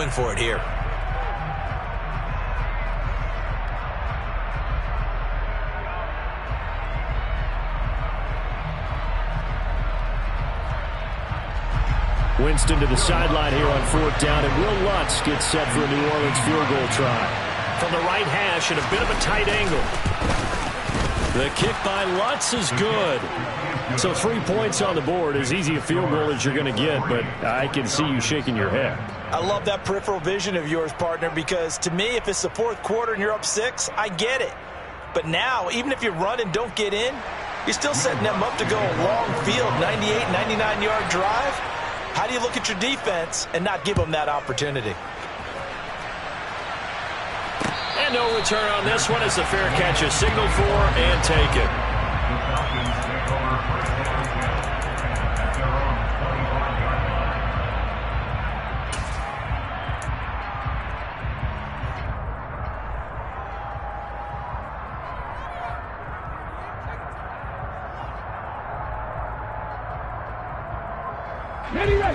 going for it here. Winston to the sideline here on 4th down, and Will Lutz gets set for a New Orleans field goal try. From the right hash at a bit of a tight angle. The kick by Lutz is good. So 3 points on the board, as easy a field goal as you're going to get, but I can see you shaking your head. I love that peripheral vision of yours, partner, because to me, if it's the 4th quarter and you're up 6, I get it. But now, even if you run and don't get in, you're still setting them up to go a long field, 98, 99-yard drive. How do you look at your defense and not give them that opportunity? And no return on this one as the fair catch is signaled for and taken.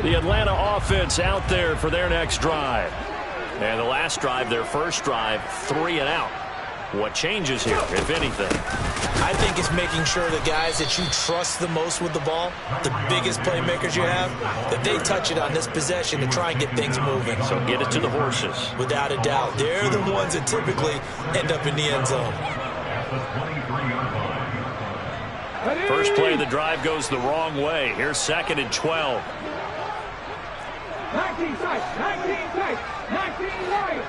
The Atlanta offense out there for their next drive. And the last drive, their first drive, 3 and out. What changes here, if anything? I think it's making sure the guys that you trust the most with the ball, the biggest playmakers you have, that they touch it on this possession to try and get things moving. So get it to the horses. Without a doubt. They're the ones that typically end up in the end zone. First play of the drive goes the wrong way. Here's 2nd and 12. 19 tight, 19 tight, 19 right.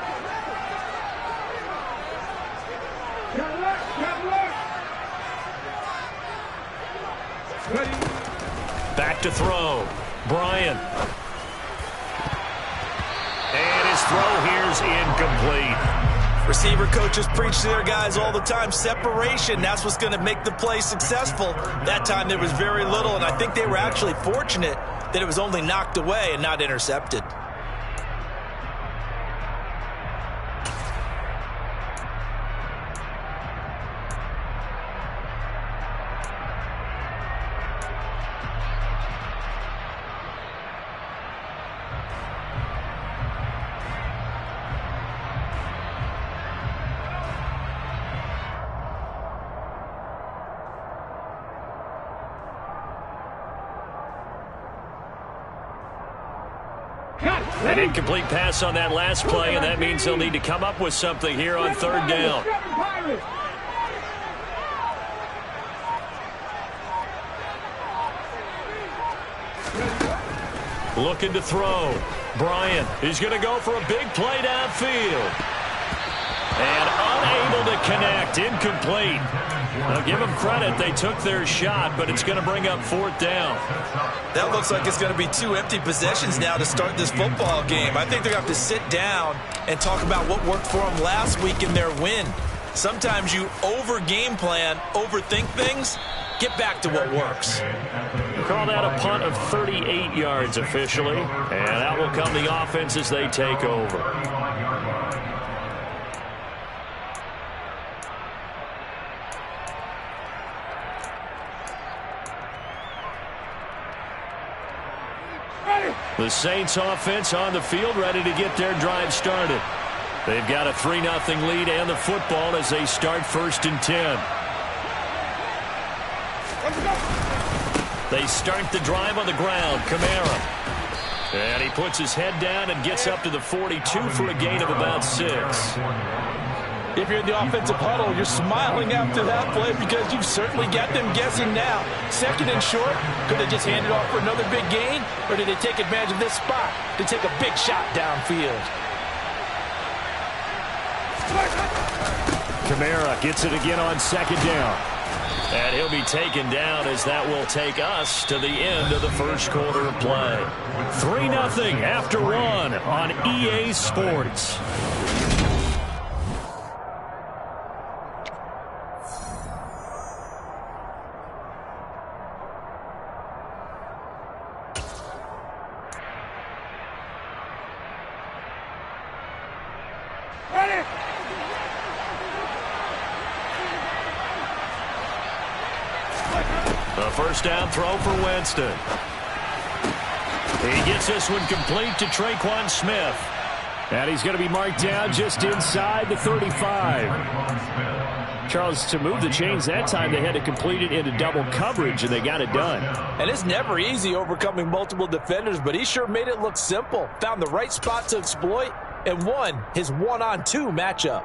Ready. Back to throw. Bryant. And his throw here's incomplete. Receiver coaches preach to their guys all the time. Separation, that's what's going to make the play successful. That time there was very little, and I think they were actually fortunate that it was only knocked away and not intercepted. An incomplete pass on that last play, and that means they'll need to come up with something here on 3rd down. Looking to throw. Bryant is going to go for a big play downfield. And unable to connect. Incomplete. Now give them credit. They took their shot, but it's going to bring up 4th down. That looks like it's going to be 2 empty possessions now to start this football game. I think they're going to have to sit down and talk about what worked for them last week in their win. Sometimes you over-game plan, overthink things. Get back to what works. Call that a punt of 38 yards officially. And that will come the offense as they take over. The Saints offense on the field ready to get their drive started. They've got a 3-0 lead and the football as they start 1st and 10. They start the drive on the ground. Kamara. And he puts his head down and gets up to the 42 for a gain of about 6. If you're in the offensive huddle, you're smiling after that play because you've certainly got them guessing now. 2nd and short, could they just hand it off for another big gain? Or did they take advantage of this spot to take a big shot downfield? Kamara gets it again on 2nd down. And he'll be taken down as that will take us to the end of the first quarter of play. 3-0 after 1 on EA Sports. A first down throw for Winston. He gets this one complete to Traquan Smith. And he's going to be marked down just inside the 35. Charles, to move the chains that time, they had to complete it into double coverage, and they got it done. And it's never easy overcoming multiple defenders, but he sure made it look simple. Found the right spot to exploit and won his one-on-two matchup.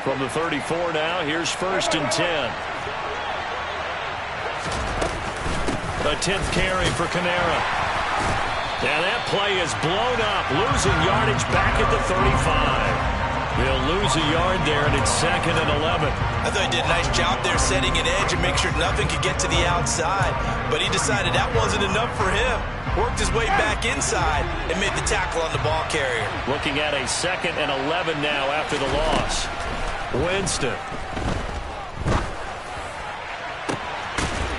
From the 34 now, here's 1st and 10. The 10th carry for Kamara. And that play is blown up, losing yardage back at the 35. They'll lose a yard there, and it's 2nd and 11. I thought he did a nice job there setting an edge and make sure nothing could get to the outside. But he decided that wasn't enough for him. Worked his way back inside and made the tackle on the ball carrier. Looking at a 2nd and 11 now after the loss. Winston.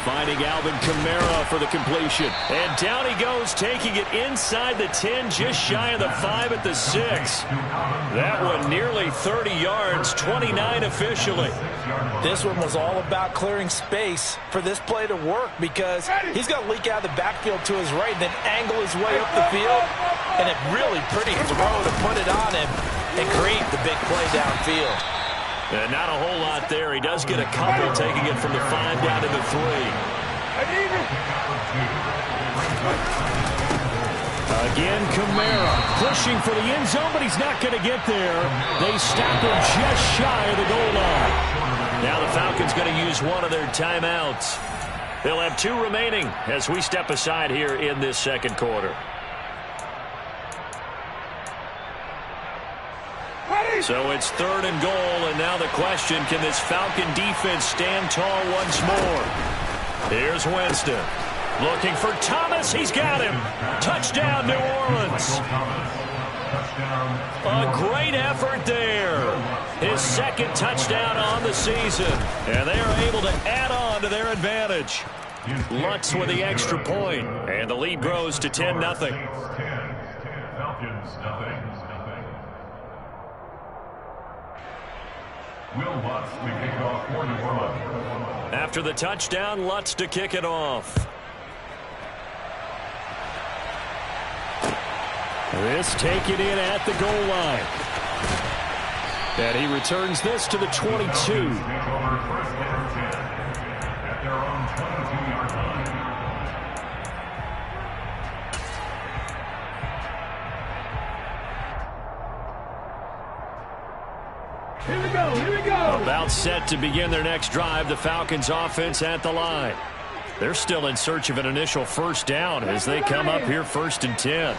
Finding Alvin Kamara for the completion. And down he goes, taking it inside the 10, just shy of the 5 at the 6. That one nearly 30 yards, 29 officially. This one was all about clearing space for this play to work because he's going to leak out of the backfield to his right and then angle his way up the field. And a really pretty throw to put it on him and create the big play downfield. Not a whole lot there. He does get a couple, taking it from the 5 down to the 3. Again, Kamara pushing for the end zone, but he's not going to get there. They stop him just shy of the goal line. Now the Falcons going to use one of their timeouts. They'll have 2 remaining as we step aside here in this 2nd quarter. So it's 3rd and goal, and now the question, can this Falcon defense stand tall once more? Here's Winston. Looking for Thomas. He's got him. Touchdown, New Orleans. A great effort there. His 2nd touchdown on the season. And they are able to add on to their advantage. Lutz with the extra point, and the lead grows to 10-0. After the touchdown, Lutz to kick it off. This taken in at the goal line. And he returns this to the 22. Here we go, here we go. About set to begin their next drive, the Falcons offense at the line. They're still in search of an initial 1st down as they come up here 1st and 10.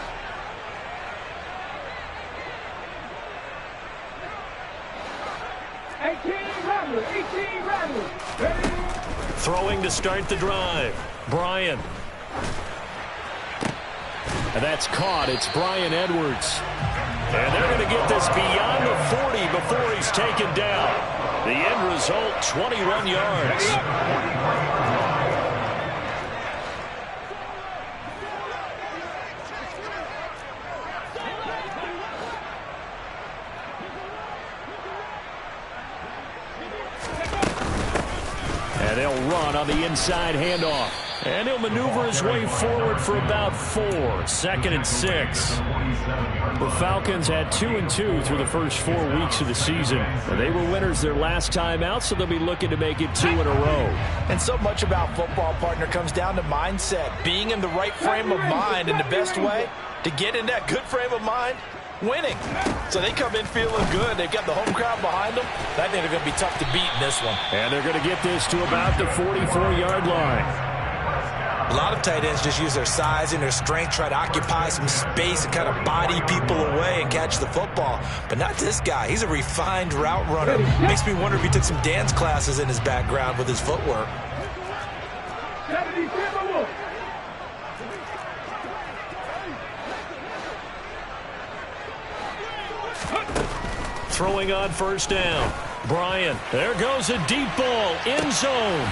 Throwing to start the drive. Bryant. And that's caught. It's Bryan Edwards. And they're going to get this beyond the 40 before he's taken down. The end result, 21 yards. And they'll run on the inside handoff. And he'll maneuver his way forward for about 4. 2nd and 6. The Falcons had 2-2 through the first 4 weeks of the season. They were winners their last time out, so they'll be looking to make it 2 in a row. And so much about football, partner, comes down to mindset. Being in the right frame of mind, and the best way to get in that good frame of mind, winning. So they come in feeling good. They've got the home crowd behind them. I think they're going to be tough to beat in this one. And they're going to get this to about the 44-yard line. A lot of tight ends just use their size and their strength, try to occupy some space and kind of body people away and catch the football. But not this guy. He's a refined route runner. Makes me wonder if he took some dance classes in his background with his footwork. Throwing on 1st down. Bryant. There goes a deep ball. End zone.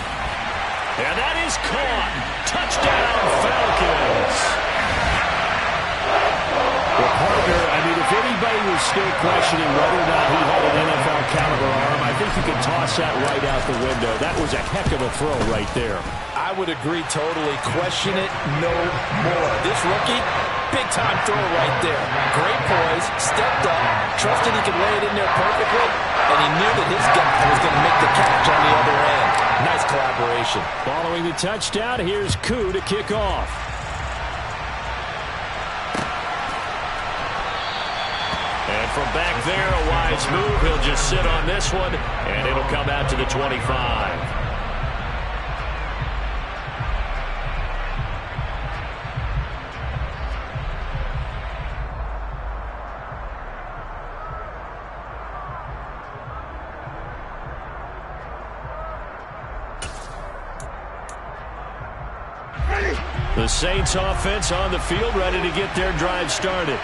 And that is caught. Touchdown, Falcons. Well, partner, I mean, if anybody was still questioning whether or not he had an NFL caliber arm, I think you can toss that right out the window. That was a heck of a throw right there. I would agree totally. Question it no more. This rookie big-time throw right there. Great poise, stepped up, trusted he could lay it in there perfectly, and he knew that his guy was going to make the catch on the other end. Nice collaboration. Following the touchdown, here's Koo to kick off. And from back there, a wise move. He'll just sit on this one, and it'll come out to the 25. The Saints offense on the field, ready to get their drive started.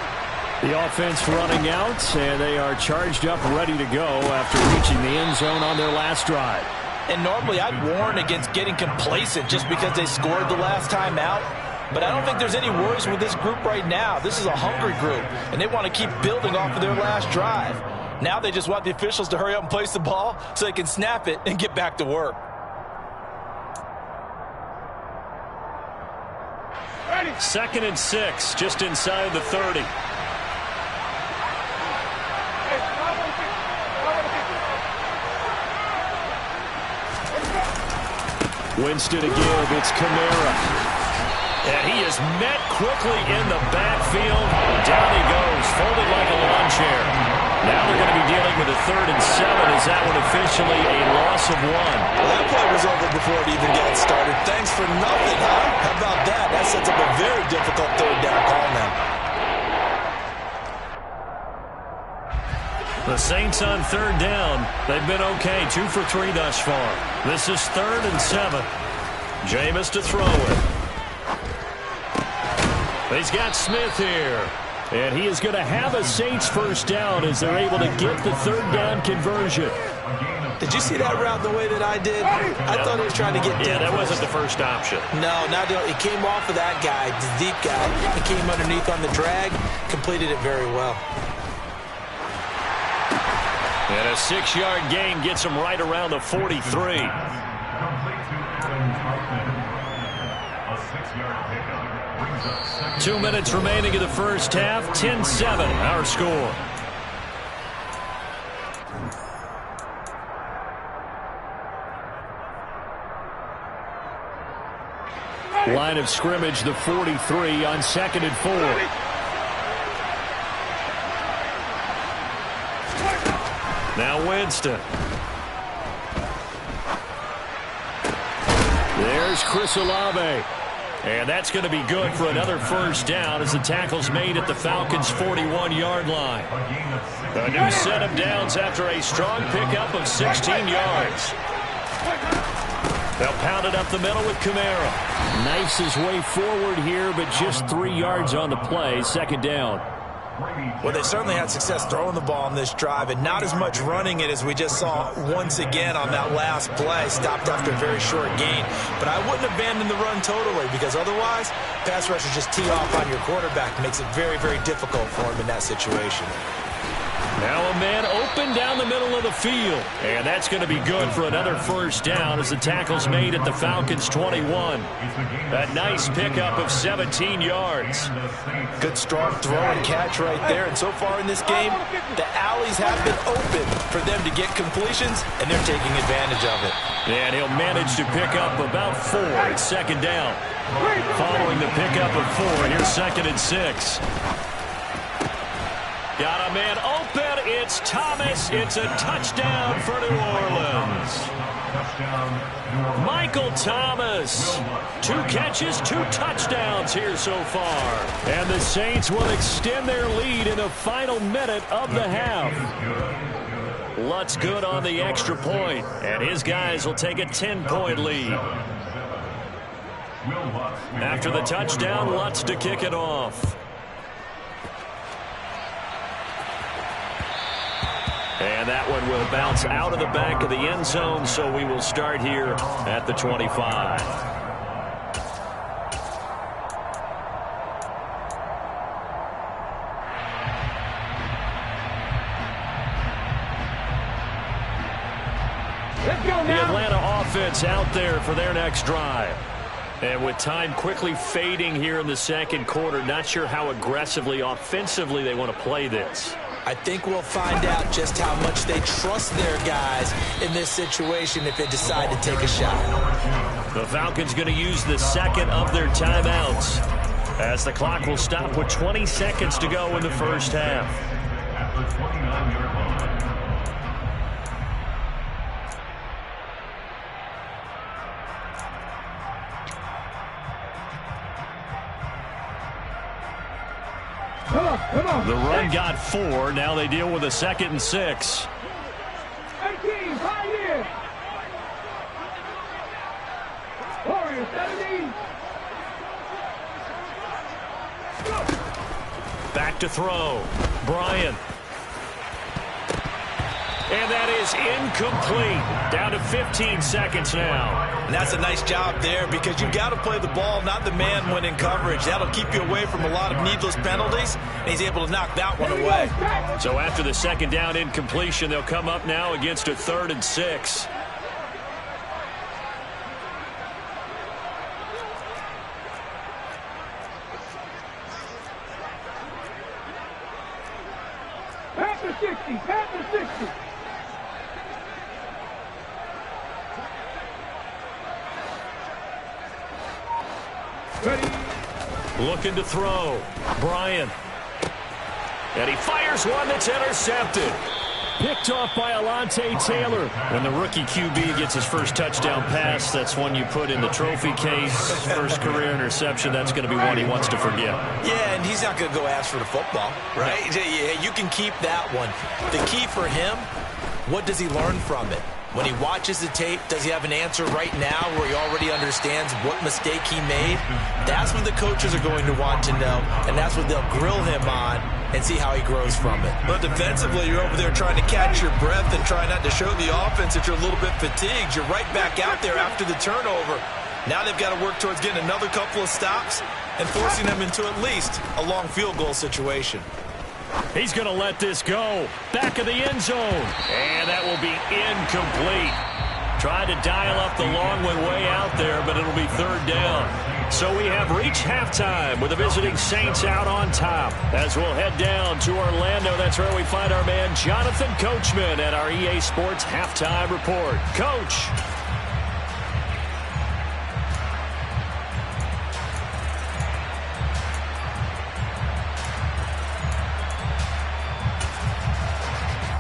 The offense running out, and they are charged up, ready to go after reaching the end zone on their last drive. And normally I'd warn against getting complacent just because they scored the last time out. But I don't think there's any worries with this group right now. This is a hungry group, and they want to keep building off of their last drive. Now they just want the officials to hurry up and place the ball so they can snap it and get back to work. Second and 6, just inside the 30. Winston to give. It's Kamara. And he is met quickly in the backfield. Down he goes, folded like a lawn chair. Now they're going to be dealing with a 3rd and 7. Is that one officially a loss of 1? Well, that play was over before it even got started. Thanks for nothing, huh? How about that? That sets up a very difficult 3rd down call now. The Saints on 3rd down. They've been okay, 2 for 3 thus far. This is 3rd and 7. Jameis to throw it. He's got Smith here. And he is going to have a Saints first down as they're able to get the 3rd down conversion. Did you see that route the way that I did? I thought he was trying to get deep. Yeah, that wasn't the first option. No, it came off of that guy, the deep guy. It came underneath on the drag, completed it very well. And a 6-yard gain gets him right around the 43. 2 minutes remaining in the first half. 10-7, our score. Line of scrimmage, the 43 on 2nd and 4. Now Winston. There's Chris Olave. And that's going to be good for another first down as the tackle's made at the Falcons' 41-yard line. A new set of downs after a strong pickup of 16 yards. They'll pound it up the middle with Kamara. Knifes his way forward here, but just 3 yards on the play. 2nd down. Well, they certainly had success throwing the ball on this drive and not as much running it as we just saw once again on that last play. Stopped after a very short gain. But I wouldn't abandon the run totally because otherwise, pass rushers just tee off on your quarterback. Makes it very, very difficult for him in that situation. Now a man open down the middle of the field. And that's going to be good for another first down as the tackle's made at the Falcons' 21. A nice pickup of 17 yards. Good strong throw and catch right there. And so far in this game, the alleys have been open for them to get completions, and they're taking advantage of it. And he'll manage to pick up about 4 at 2nd down. Following the pickup of 4, here's 2nd and 6. Got a man open. It's Thomas. It's a touchdown for New Orleans. Michael Thomas. 2 catches, 2 touchdowns here so far. And the Saints will extend their lead in the final minute of the half. Lutz good on the extra point, and his guys will take a 10-point lead. After the touchdown, Lutz to kick it off. And that one will bounce out of the back of the end zone, so we will start here at the 25. The Atlanta offense out there for their next drive. And with time quickly fading here in the second quarter, not sure how aggressively, offensively they want to play this. I think we'll find out just how much they trust their guys in this situation if they decide to take a shot. The Falcons going to use the second of their timeouts as the clock will stop with 20 seconds to go in the first half. At the 29-yard line. Come on. The run got 4. Now they deal with a 2nd and 6. 18, Pioneer. Warriors, 17. Back to throw. Bryant. And that is incomplete. Down to 15 seconds now. And that's a nice job there because you've got to play the ball, not the man when in coverage. That'll keep you away from a lot of needless penalties, and he's able to knock that one away. So after the second down incompletion, they'll come up now against a 3rd and 6. Panther 60, Panther 60. Ready. Looking to throw. Bryant. And he fires one that's intercepted. Picked off by Alontae Taylor. When the rookie QB gets his first touchdown pass, that's one you put in the trophy case. First career interception, that's going to be one he wants to forget. Yeah, and he's not going to go ask for the football, right? Yeah, you can keep that one. The key for him, what does he learn from it? When he watches the tape, does he have an answer right now where he already understands what mistake he made? That's what the coaches are going to want to know, and that's what they'll grill him on and see how he grows from it. But defensively, you're over there trying to catch your breath and try not to show the offense that you're a little bit fatigued. You're right back out there after the turnover. Now they've got to work towards getting another couple of stops and forcing them into at least a long field goal situation. He's going to let this go. Back of the end zone. And that will be incomplete. Tried to dial up the long one way out there, but it'll be 3rd down. So we have reached halftime with the visiting Saints out on top. As we'll head down to Orlando, that's where we find our man Jonathan Coachman at our EA Sports Halftime Report. Coach.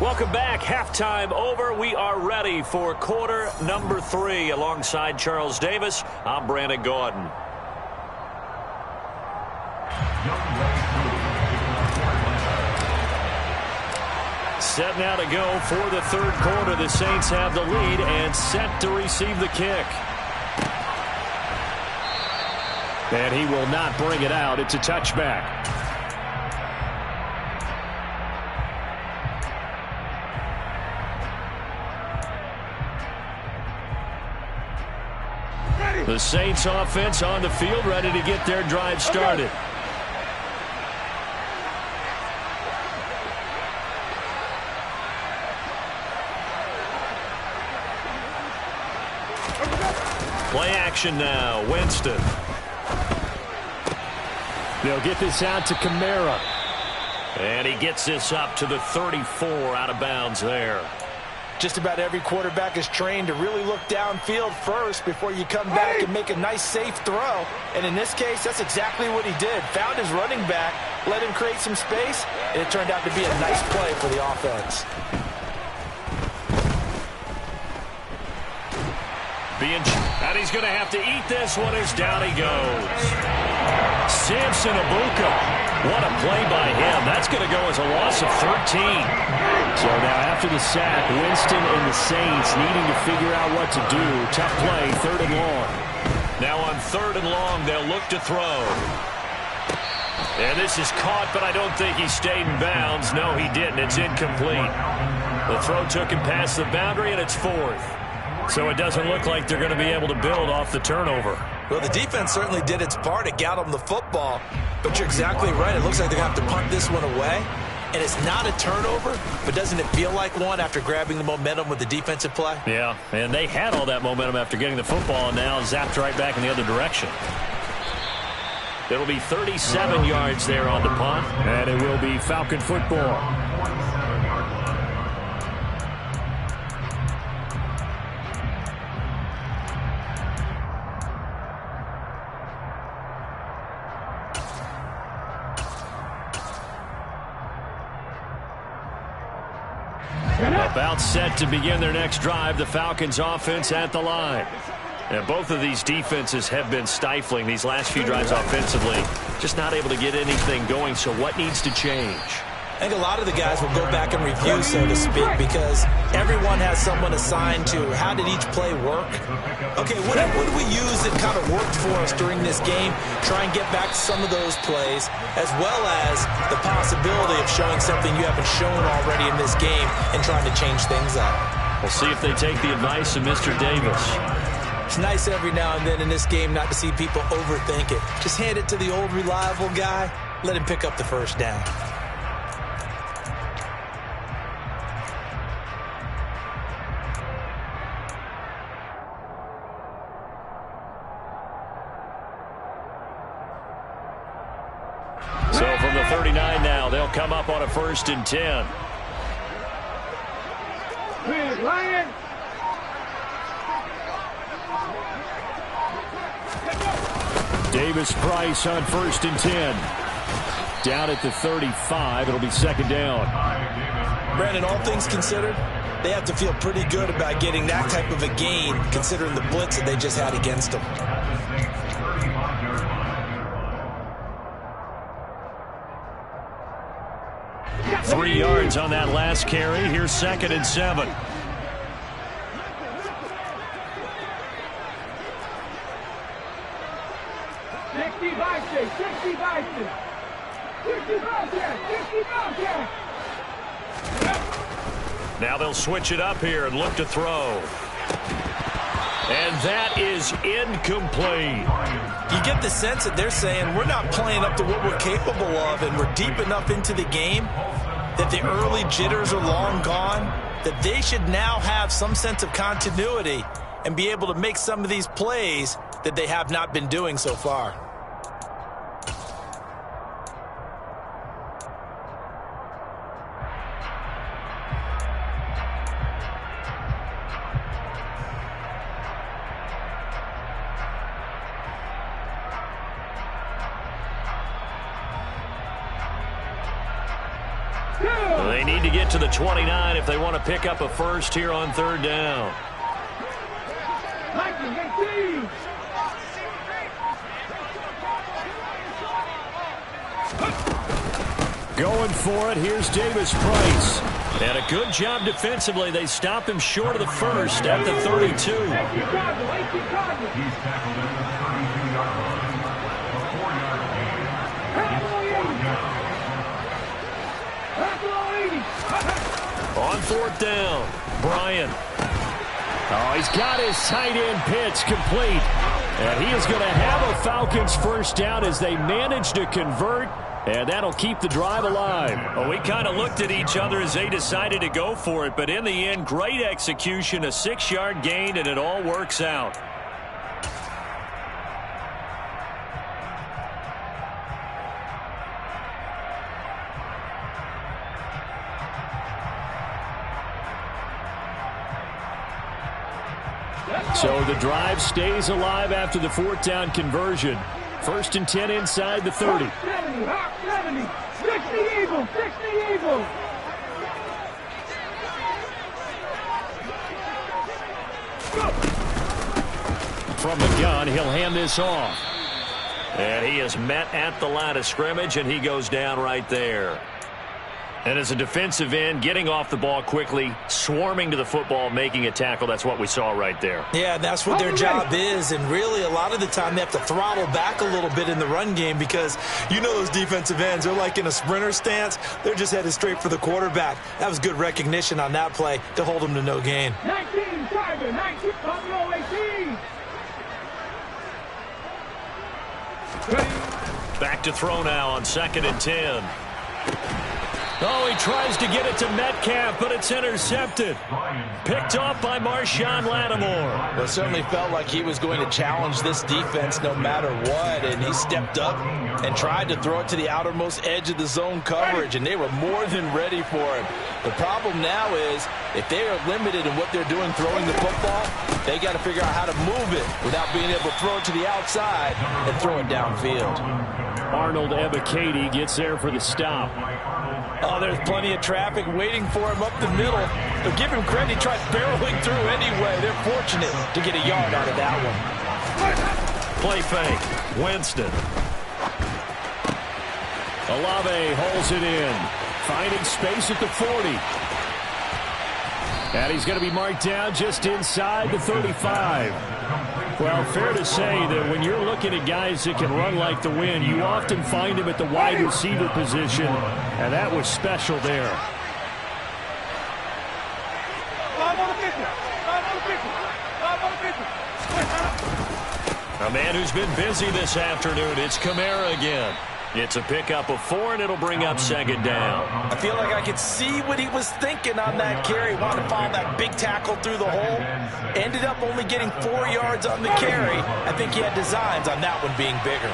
Welcome back. Halftime over. We are ready for quarter number 3. Alongside Charles Davis, I'm Brandon Gaudin. Set now to go for the 3rd quarter. The Saints have the lead and set to receive the kick. And he will not bring it out. It's a touchback. The Saints offense on the field, ready to get their drive started. Play action now. Winston. They'll get this out to Kamara. And he gets this up to the 34, out of bounds there. Just about every quarterback is trained to really look downfield first before you come back and make a nice, safe throw. And in this case, that's exactly what he did. Found his running back, let him create some space, and it turned out to be a nice play for the offense. And he's going to have to eat this one as down he goes. Samson Abuka. What a play by him. That's going to go as a loss of 13. So now after the sack, Winston and the Saints needing to figure out what to do. Tough play, 3rd and long. Now on 3rd and long, they'll look to throw. And this is caught, but I don't think he stayed in bounds. No, he didn't. It's incomplete. The throw took him past the boundary, and it's 4th. So it doesn't look like they're going to be able to build off the turnover. Well, the defense certainly did its part. It got them the football. But you're exactly right. It looks like they're going to have to punt this one away. and it's not a turnover, but doesn't it feel like one after grabbing the momentum with the defensive play? Yeah, and they had all that momentum after getting the football, and now zapped right back in the other direction. It'll be 37 yards there on the punt, and it will be Falcon football. About set to begin their next drive, the Falcons offense at the line. And both of these defenses have been stifling these last few drives offensively. Just not able to get anything going, so what needs to change? I think a lot of the guys will go back and review, so to speak, because everyone has someone assigned to how did each play work. Okay, what did we use that kind of worked for us during this game? Try and get back to some of those plays, as well as the possibility of showing something you haven't shown already in this game and trying to change things up. We'll see if they take the advice of Mr. Davis. It's nice every now and then in this game not to see people overthink it. Just hand it to the old reliable guy, let him pick up the first down. So from the 39 now, they'll come up on a 1st and 10. Big Lion. Davis Price on 1st and 10. Down at the 35. It'll be 2nd down. Brandon, all things considered, they have to feel pretty good about getting that type of a gain, considering the blitz that they just had against them. Three yards on that last carry. Here's 2nd and 7. Now they'll switch it up here and look to throw. And that is incomplete. You get the sense that they're saying we're not playing up to what we're capable of, and we're deep enough into the game that the early jitters are long gone, that they should now have some sense of continuity and be able to make some of these plays that they have not been doing so far. They need to get to the 29 if they want to pick up a first here on 3rd down. Going for it. Here's Davis Price. And a good job defensively. They stop him short of the first at the 32. On 4th down, Bryant. Oh, he's got his tight end pitch complete. And he is going to have a Falcons first down as they manage to convert. And that'll keep the drive alive. Well, we kind of looked at each other as they decided to go for it. But in the end, great execution, a 6-yard gain, and it all works out. So the drive stays alive after the 4th down conversion. 1st and 10 inside the 30. 70, 60 Eagles, 60 Eagles. From the gun, he'll hand this off. And he is met at the line of scrimmage, and he goes down right there. And as a defensive end, getting off the ball quickly, swarming to the football, making a tackle, that's what we saw right there. Yeah, that's what their job is, and really a lot of the time they have to throttle back a little bit in the run game because you know those defensive ends, they're like in a sprinter stance. They're just headed straight for the quarterback. That was good recognition on that play to hold them to no gain. 19, Tiger, 19, Buffalo 18. Back to throw now on 2nd and 10. Oh, he tries to get it to Metcalf, but it's intercepted. Picked off by Marshawn Lattimore. Well, it certainly felt like he was going to challenge this defense no matter what, and he stepped up and tried to throw it to the outermost edge of the zone coverage, and they were more than ready for him. The problem now is if they are limited in what they're doing throwing the football, they got to figure out how to move it without being able to throw it to the outside and throw it downfield. Arnold Ebiketie gets there for the stop. Oh, there's plenty of traffic waiting for him up the middle. But give him credit, he tried barreling through anyway. They're fortunate to get a yard out of that one. Play fake. Winston. Olave holds it in. Finding space at the 40. And he's going to be marked down just inside the 35. Well, fair to say that when you're looking at guys that can run like the wind, you often find him at the wide receiver position, and that was special there. A man who's been busy this afternoon, it's Kamara again. It's a pickup of 4, and it'll bring up second down. I feel like I could see what he was thinking on that carry. Wanted to follow that big tackle through the hole. Ended up only getting 4 yards on the carry. I think he had designs on that one being bigger.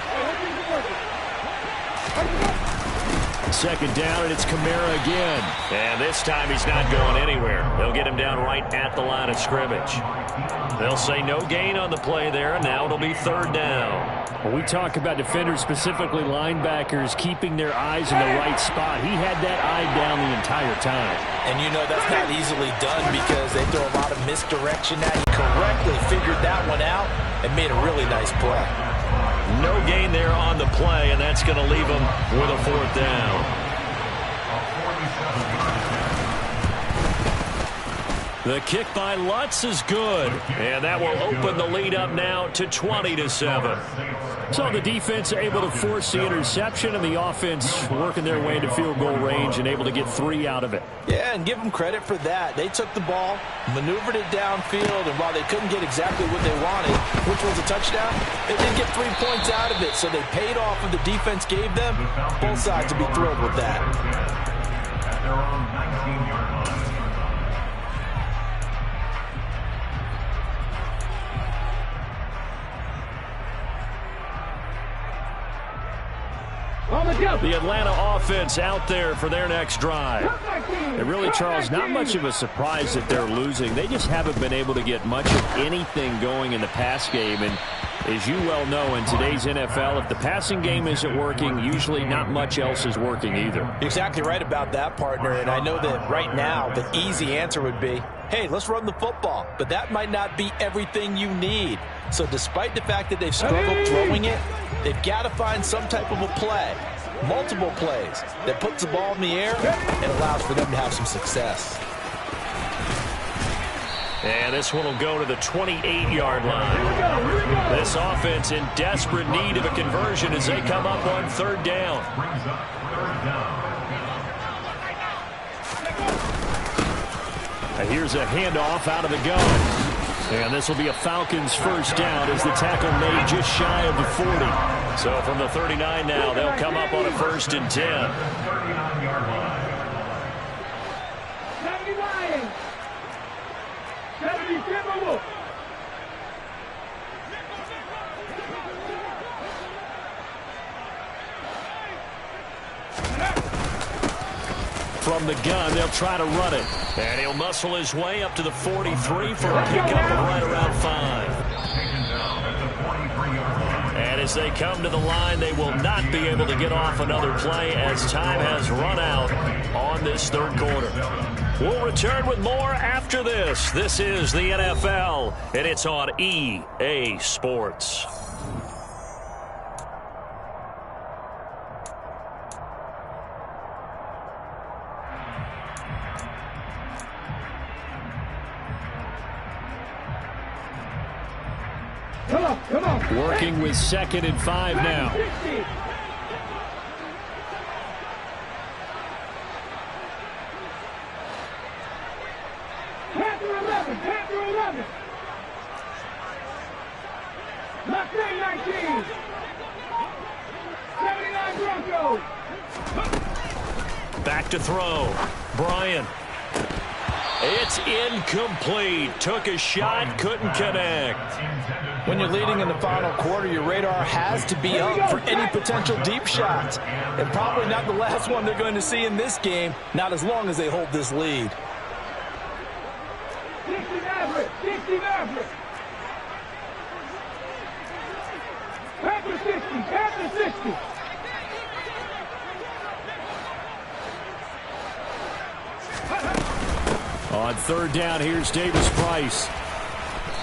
Second down, and it's Kamara again. And this time he's not going anywhere. They'll get him down right at the line of scrimmage. They'll say no gain on the play there, and now it'll be third down. When we talk about defenders, specifically linebackers, keeping their eyes in the right spot, he had that eye down the entire time. And you know that's not easily done because they throw a lot of misdirection at you. Correctly figured that one out and made a really nice play. No gain there on the play, and that's going to leave them with a fourth down. The kick by Lutz is good, and that will open the lead up now to 20-7. So the defense able to force the interception, and the offense working their way into field goal range and able to get 3 out of it. Yeah, and give them credit for that. They took the ball, maneuvered it downfield, and while they couldn't get exactly what they wanted, which was a touchdown, they did get 3 points out of it, so they paid off what the defense gave them. Both sides will be thrilled with that. At their own 19-yard line. The Atlanta offense out there for their next drive. And really, Charles, not much of a surprise that they're losing. They just haven't been able to get much of anything going in the pass game. And as you well know, in today's NFL, if the passing game isn't working, usually not much else is working either. You're exactly right about that, partner. And I know that right now the easy answer would be, hey, let's run the football. But that might not be everything you need. So despite the fact that they've struggled throwing it, they've got to find some type of a play. Multiple plays that puts the ball in the air and allows for them to have some success. And this one will go to the 28-yard line. This offense in desperate need of a conversion as they come up on third down. And here's a handoff out of the gun. And this will be a Falcons first down as the tackle made just shy of the 40. So from the 39 now, they'll come up on a 1st and 10. 39-yard line. 79. 77. From the gun, they'll try to run it. And he'll muscle his way up to the 43 for a pickup of right around 5. And as they come to the line, they will not be able to get off another play as time has run out on this third quarter. We'll return with more after this. This is the NFL, and it's on EA Sports. Come on. Working with 2nd and 5 now. Panther 11. Panther 11. Mustang 19. 79 Broncos. Back to throw. Bryant. It's incomplete. Took a shot, couldn't connect. When you're leading in the final quarter, your radar has to be up for any potential deep shots. And probably not the last one they're going to see in this game, not as long as they hold this lead. 60 Maverick, 60 Maverick. Panther 60, Panther 60. On third down, here's Davis Price.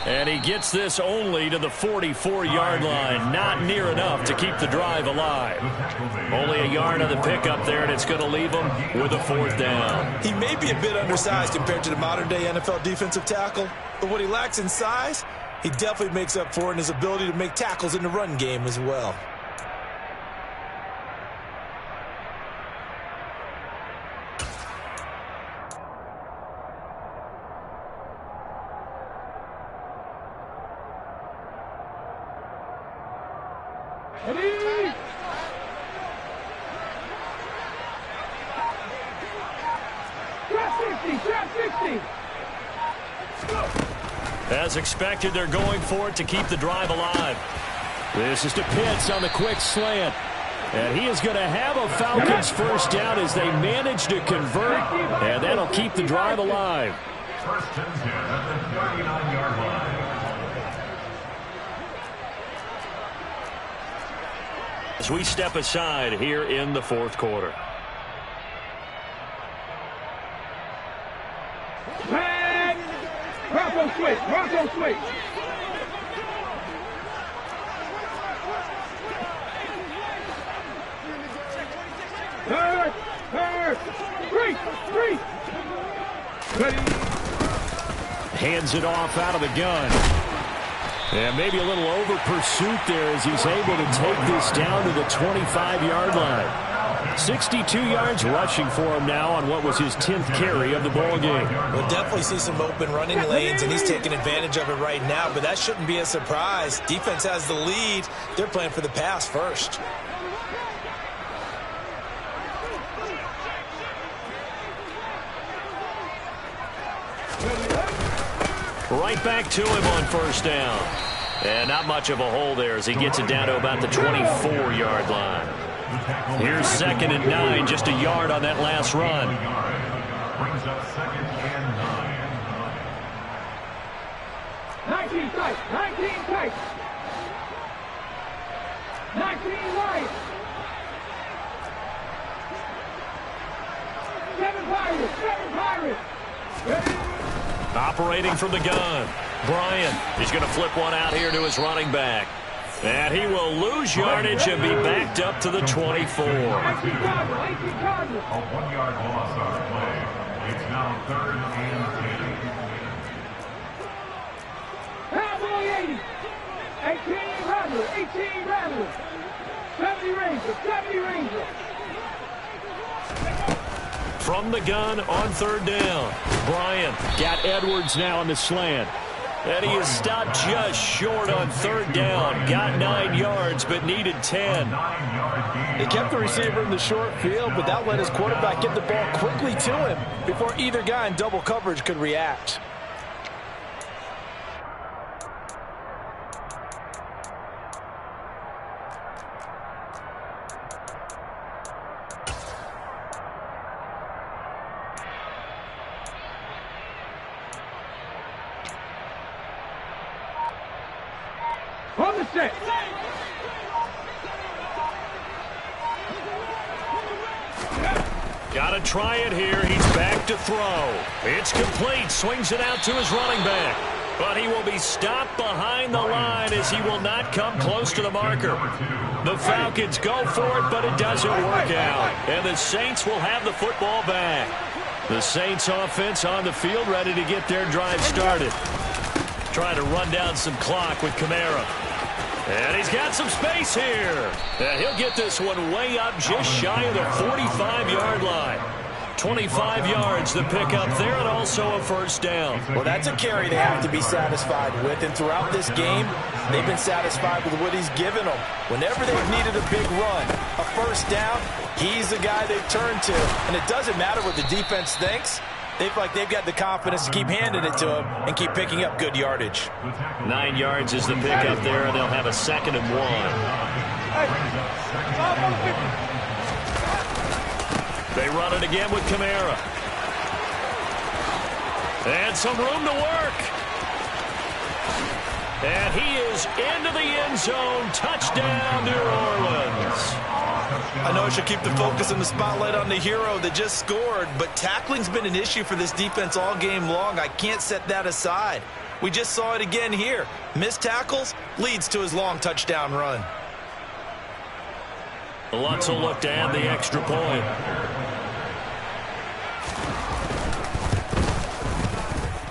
And he gets this only to the 44-yard line. Not near enough to keep the drive alive. Only a yard on the pickup there, and it's going to leave him with a fourth down. He may be a bit undersized compared to the modern-day NFL defensive tackle, but what he lacks in size, he definitely makes up for in his ability to make tackles in the run game as well. Ready? Trap 60. As expected, they're going for it to keep the drive alive. This is to Pitts on the quick slant. And he is going to have a Falcons first down as they manage to convert. And that'll keep the drive alive. First and 10 at the 39-yard line. As we step aside here in the fourth quarter. Flag! Bronco switch, Bronco switch. Third, three. Ready. Hands it off out of the gun. And maybe a little over pursuit there as he's able to take this down to the 25-yard line. 62 yards rushing for him now on what was his 10th carry of the ball game. We'll definitely see some open running lanes, and he's taking advantage of it right now, but that shouldn't be a surprise. Defense has the lead. They're playing for the pass first. Right back to him on first down. And not much of a hole there as he gets it down to about the 24-yard line. Here's 2nd and 9, just a yard on that last run. Brings up 2nd and 9. 19 tight, 19 tight. 19 wide. 7 Pirates. Ready? Operating from the gun. Bryant, he's going to flip one out here to his running back. And he will lose yardage and be backed up to the 24. 18 Cardinals. A 1-yard loss on the play. It's now 3rd and 10. Cowboy 80. 18 Rattler. 70 Ranger. From the gun on third down. Bryant got Edwards now on the slant. And he is stopped just short on third down. Got 9 yards, but needed 10. They kept the receiver in the short field, but that let his quarterback get the ball quickly to him before either guy in double coverage could react. On the set. Got to try it here. He's back to throw. It's complete. Swings it out to his running back. But he will be stopped behind the line as he will not come close to the marker. The Falcons go for it, but it doesn't work out. And the Saints will have the football back. The Saints offense on the field ready to get their drive started. Trying to run down some clock with Kamara. And he's got some space here. And he'll get this one way up just shy of the 45-yard line. 25 yards to pick up there, and also a first down. Well, that's a carry they have to be satisfied with, and throughout this game, they've been satisfied with what he's given them. Whenever they've needed a big run, a first down, he's the guy they turn to. And it doesn't matter what the defense thinks. They feel like they've got the confidence to keep handing it to him and keep picking up good yardage. 9 yards is the pickup there, and they'll have a 2nd and 1. They run it again with Kamara. And some room to work. And he is into the end zone. Touchdown, New Orleans. I know I should keep the focus and the spotlight on the hero that just scored, but tackling's been an issue for this defense all game long. I can't set that aside. We just saw it again here. Missed tackles leads to his long touchdown run. Lutz will look to add the extra point.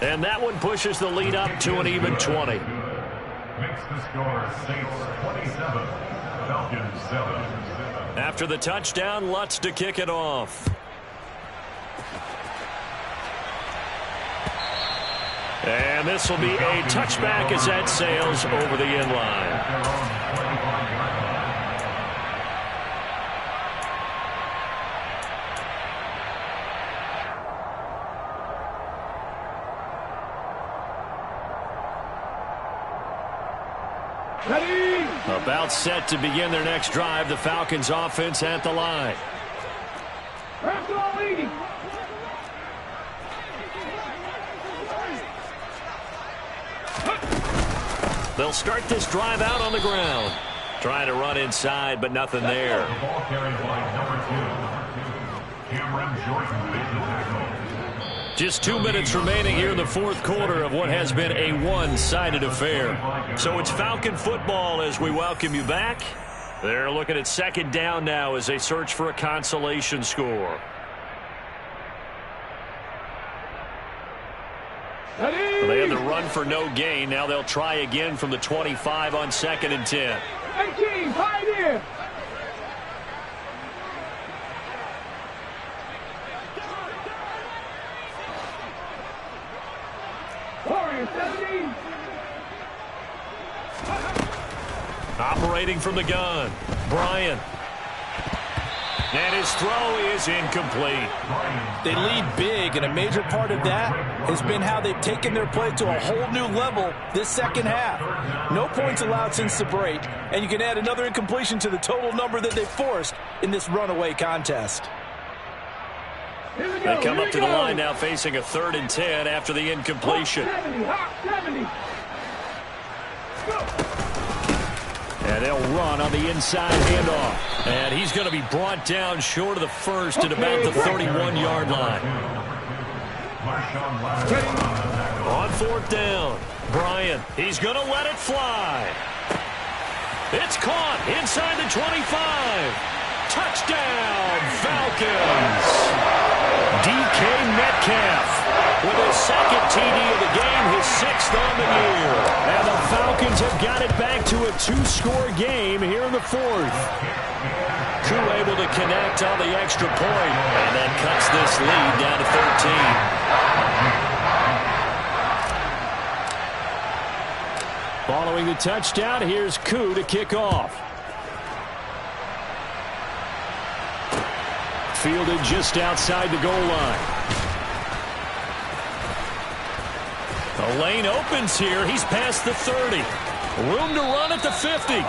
And that one pushes the lead up to an even 20. Makes the score Saints 27, Falcons 7. After the touchdown, Lutz to kick it off. And this will be a touchback as that sails over the end line. Ready? About set to begin their next drive. The Falcons offense at the line. Basketball leading. They'll start this drive out on the ground. Trying to run inside, but nothing there. The ball carried by number 2. Cameron Jordan made the tackle. Just 2 minutes remaining here in the fourth quarter of what has been a one-sided affair. So it's Falcon football as we welcome you back. They're looking at 2nd down now as they search for a consolation score. Ready? They had the run for no gain. Now they'll try again from the 25 on 2nd and 10. 18, pioneer. Warrior 17. Operating from the gun, Bryant. And his throw is incomplete. They lead big, and a major part of that has been how they've taken their play to a whole new level this second half. No points allowed since the break, and you can add another incompletion to the total number that they forced in this runaway contest. Here we go. They come Here up we to the go. line now facing a 3rd and 10 after the incompletion. 70, hot 70. And they'll run on the inside handoff. And he's going to be brought down short of the first at about the 31-yard line. On 4th down, Bryant. He's going to let it fly. It's caught inside the 25. Touchdown, Falcons. DK Metcalf with his 2nd TD of the game, his 6th on the year. And the Falcons have got it back to a 2-score game here in the 4th. Koo able to connect on the extra point, and that cuts this lead down to 13. Following the touchdown, here's Koo to kick off. Fielded just outside the goal line. The lane opens here. He's past the 30. Room to run at the 50.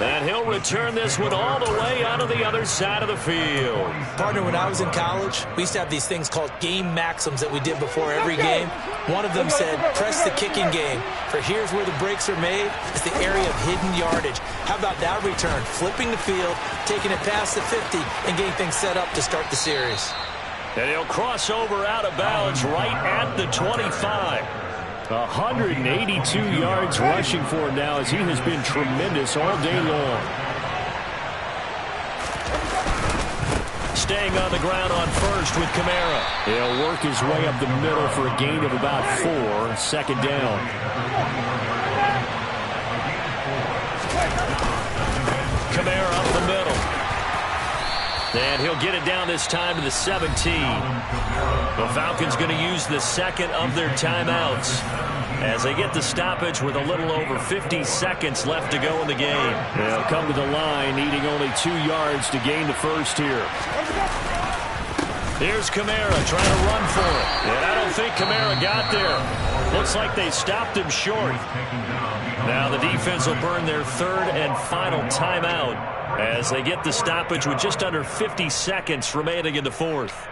And he'll return this one all the way out of the other side of the field. Partner, when I was in college, we used to have these things called game maxims that we did before every game. One of them said, press the kicking game. For here's where the breaks are made. It's the area of hidden yardage. How about that return? Flipping the field, taking it past the 50, and getting things set up to start the series. And he'll cross over out of bounds right at the 25. 182 yards rushing for him now as he has been tremendous all day long. Staying on the ground on first with Kamara. He'll work his way up the middle for a gain of about 4. 2nd down. Kamara up the middle. And he'll get it down this time to the 17. The Falcons going to use the second of their timeouts as they get the stoppage with a little over 50 seconds left to go in the game. They'll come to the line needing only 2 yards to gain the first here. Here's Kamara trying to run for it. And I don't think Kamara got there. Looks like they stopped him short. Now the defense will burn their third and final timeout as they get the stoppage with just under 50 seconds remaining in the fourth.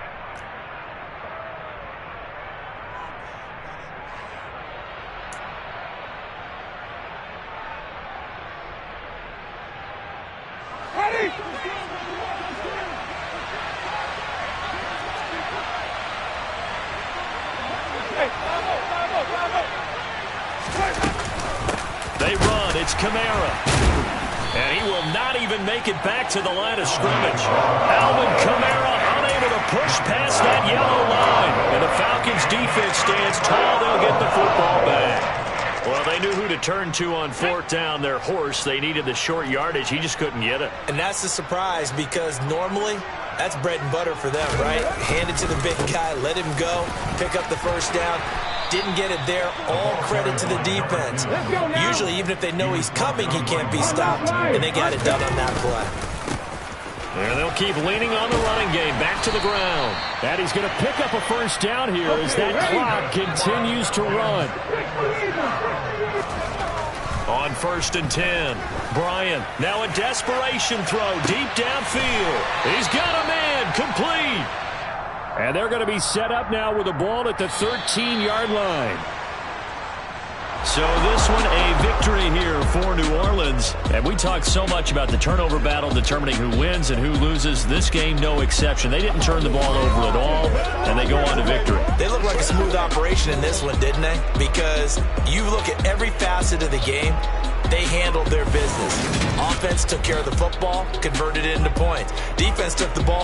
They run. It's Kamara. And he will not even make it back to the line of scrimmage. Alvin Kamara unable to push past that yellow line. And the Falcons defense stands tall. They'll get the football back. Well, they knew who to turn to on fourth down. Their horse, they needed the short yardage. He just couldn't get it. And that's a surprise because normally that's bread and butter for them, right? Hand it to the big guy, let him go, pick up the first down. Didn't get it there. All credit to the defense. Usually, even if they know he's coming, he can't be stopped. And they got it done on that play. And they'll keep leaning on the running game. Back to the ground. And he's going to pick up a first down here as that clock continues to run. On 1st and 10. Bryant, now a desperation throw deep downfield. He's got a man, complete. And they're going to be set up now with the ball at the 13-yard line. So this one a victory here for New Orleans. And we talked so much about the turnover battle determining who wins and who loses. This game, no exception. They didn't turn the ball over at all, and they go on to victory. They look like a smooth operation in this one, didn't they? Because you look at every facet of the game, they handled their business. Offense took care of the football, converted it into points. Defense took the ball